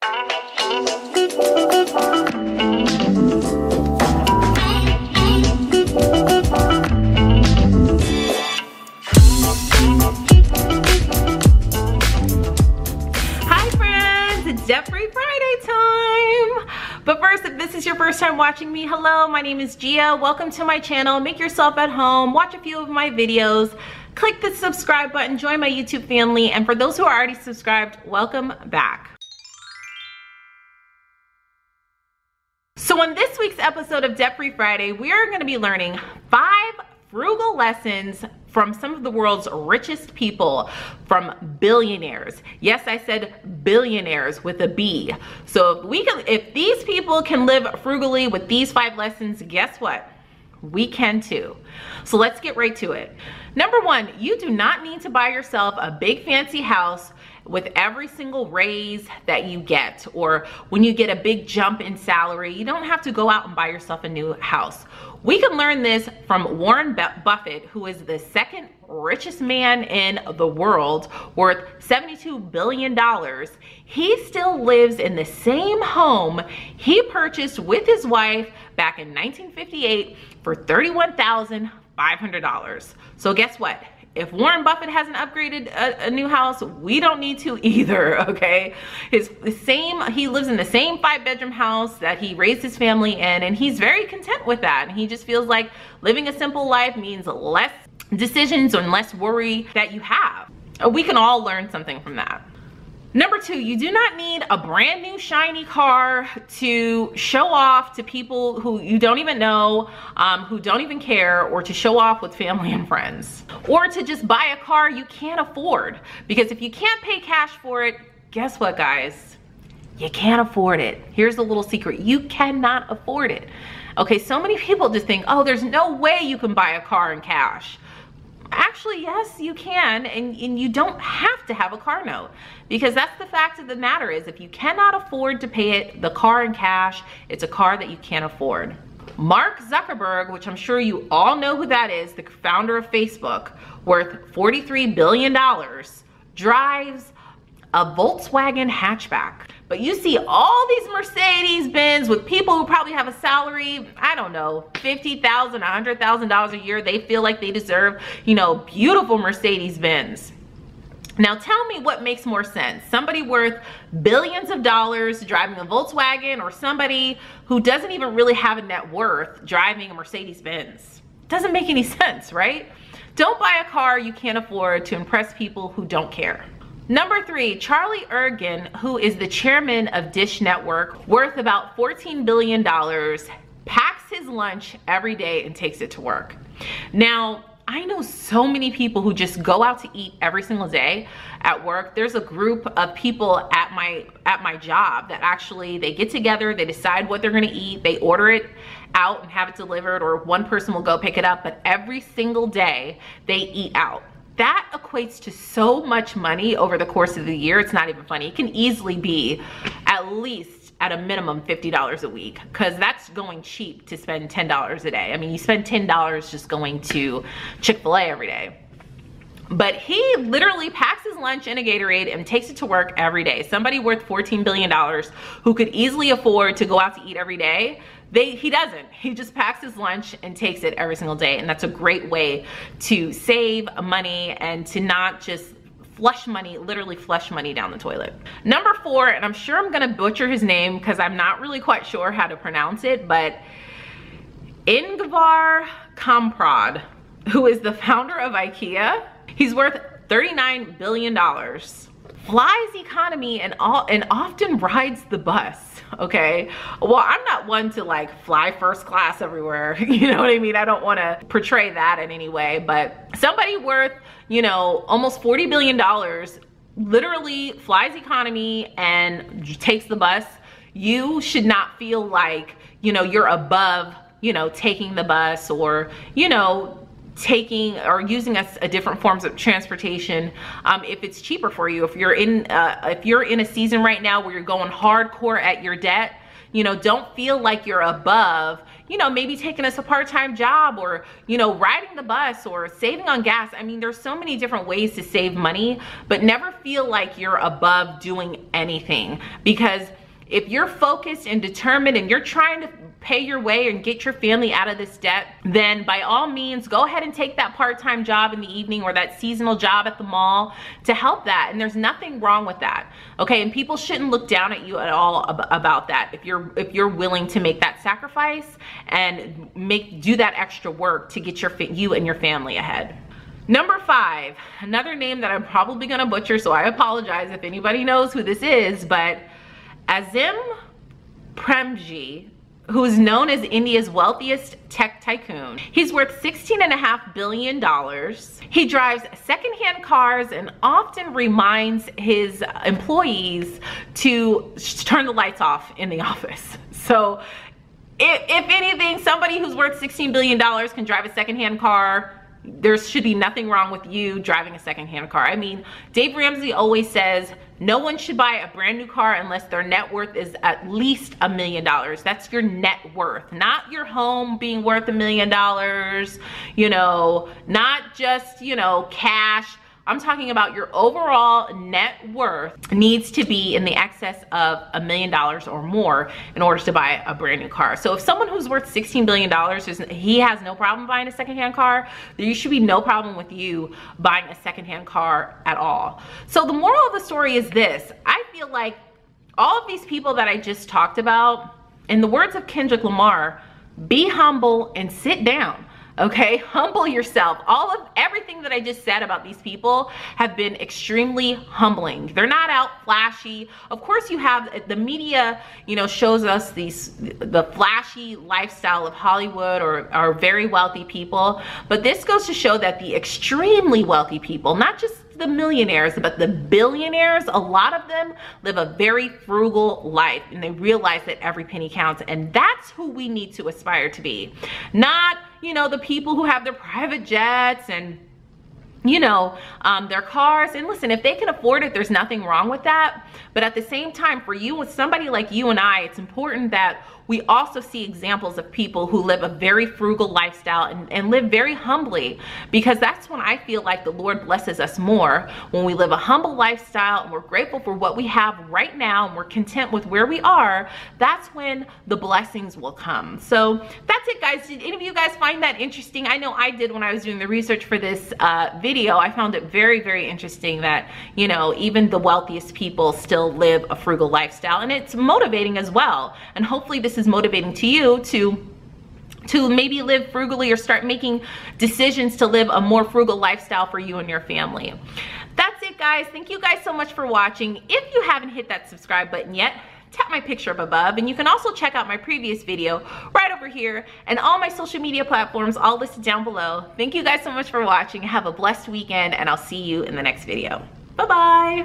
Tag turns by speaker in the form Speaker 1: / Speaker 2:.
Speaker 1: Debt-free Friday time. But first, if this is your first time watching me, hello, my name is Gia. Welcome to my channel. Make yourself at home, watch a few of my videos, click the subscribe button, join my YouTube family, and for those who are already subscribed, welcome back. So in this week's episode of Debt-Free Friday, we are going to be learning 5 frugal lessons from some of the world's richest people, from billionaires. Yes, I said billionaires with a B. So if these people can live frugally with these 5 lessons, guess what? We can too. So let's get right to it. Number 1, you do not need to buy yourself a big fancy house with every single raise that you get, or when you get a big jump in salary. You don't have to go out and buy yourself a new house. We can learn this from Warren Buffett, who is the 2nd richest man in the world, worth $72 billion. He still lives in the same home he purchased with his wife back in 1958 for $31,500. So guess what? If Warren Buffett hasn't upgraded a new house, we don't need to either, okay? He lives in the same 5-bedroom house that he raised his family in, and he's very content with that. And he just feels like living a simple life means less decisions and less worry that you have. We can all learn something from that. Number 2, you do not need a brand new shiny car to show off to people who you don't even know, who don't even care, or to show off with family and friends. Or to just buy a car you can't afford. Because if you can't pay cash for it, guess what, guys? You can't afford it. Here's a little secret. You cannot afford it. Okay, so many people just think, oh, there's no way you can buy a car in cash. Actually, yes, you can, and you don't have to have a car note, because that's the fact of the matter is, if you cannot afford to pay the car in cash, it's a car that you can't afford. Mark Zuckerberg, which I'm sure you all know who that is, the founder of Facebook, worth $43 billion, drives a Volkswagen hatchback. But you see all these Mercedes-Benz with people who probably have a salary, I don't know, $50,000, $100,000 a year. They feel like they deserve, you know, beautiful Mercedes-Benz. Now tell me what makes more sense. Somebody worth billions of dollars driving a Volkswagen, or somebody who doesn't even really have a net worth driving a Mercedes-Benz? Doesn't make any sense, right? Don't buy a car you can't afford to impress people who don't care. Number 3, Charlie Ergen, who is the chairman of Dish Network, worth about $14 billion, packs his lunch every day and takes it to work. Now, I know so many people who just go out to eat every single day at work. There's a group of people at my job that actually, they get together, they decide what they're gonna eat, they order it out and have it delivered, or one person will go pick it up, but every single day they eat out. That equates to so much money over the course of the year. It's not even funny. It can easily be at least at a minimum $50 a week, because that's going cheap to spend $10 a day. I mean, you spend $10 just going to Chick-fil-A every day. But he literally packs his lunch in a Gatorade and takes it to work every day. Somebody worth $14 billion who could easily afford to go out to eat every day, he doesn't. He just packs his lunch and takes it every single day. And that's a great way to save money and to not just flush money, literally flush money down the toilet. Number 4, and I'm sure I'm gonna butcher his name because I'm not really quite sure how to pronounce it, but Ingvar Kamprad, who is the founder of IKEA. He's worth $39 billion. Flies economy and often rides the bus, okay? Well, I'm not one to like fly first class everywhere, you know what I mean? I don't wanna portray that in any way, but somebody worth, you know, almost $40 billion literally flies economy and takes the bus. You should not feel like, you know, you're above, you know, taking the bus, or, you know, taking or using a different forms of transportation if it's cheaper for you. If you're in a season right now where you're going hardcore at your debt, you know, don't feel like you're above, you know, maybe taking us a part-time job, or, you know, riding the bus, or saving on gas. I mean, there's so many different ways to save money, but never feel like you're above doing anything. Because if you're focused and determined and you're trying to pay your way and get your family out of this debt, then by all means, go ahead and take that part-time job in the evening, or that seasonal job at the mall to help that. And there's nothing wrong with that, okay? And people shouldn't look down at you at all about that if you're willing to make that sacrifice and do that extra work to get you and your family ahead. Number 5, another name that I'm probably gonna butcher, so I apologize if anybody knows who this is, but Azim Premji, who is known as India's wealthiest tech tycoon. He's worth $16.5 billion. He drives secondhand cars and often reminds his employees to turn the lights off in the office. So if anything, somebody who's worth $16 billion can drive a secondhand car. There should be nothing wrong with you driving a secondhand car. I mean, Dave Ramsey always says, no one should buy a brand new car unless their net worth is at least $1 million. That's your net worth, not your home being worth $1 million, you know, not just, you know, cash. I'm talking about your overall net worth needs to be in the excess of $1 million or more in order to buy a brand new car. So if someone who's worth $16 billion, he has no problem buying a secondhand car, there should be no problem with you buying a secondhand car at all. So the moral of the story is this: I feel like all of these people that I just talked about, in the words of Kendrick Lamar, be humble and sit down. Okay, humble yourself. Everything that I just said about these people have been extremely humbling. They're not out flashy. Of course, you have the media, you know, shows us the flashy lifestyle of Hollywood or very wealthy people. But this goes to show that the extremely wealthy people, not just the millionaires, but the billionaires, a lot of them live a very frugal life, and they realize that every penny counts. And that's who we need to aspire to be. Not, you know, the people who have their private jets and, you know, their cars. And listen, if they can afford it, there's nothing wrong with that. But at the same time, for you, with somebody like you and I, it's important that we also see examples of people who live a very frugal lifestyle and live very humbly, because that's when I feel like the Lord blesses us more, when we live a humble lifestyle and we're grateful for what we have right now and we're content with where we are. That's when the blessings will come. So that's it, guys. Did any of you guys find that interesting? I know I did when I was doing the research for this video. I found it very, very interesting that, you know, even the wealthiest people still live a frugal lifestyle, and it's motivating as well. And hopefully this is motivating to you to maybe live frugally, or start making decisions to live a more frugal lifestyle for you and your family. That's it, guys. Thank you guys so much for watching. If you haven't hit that subscribe button yet, tap my picture up above, and you can also check out my previous video right over here, and all my social media platforms all listed down below. Thank you guys so much for watching. Have a blessed weekend, and I'll see you in the next video. Bye-bye.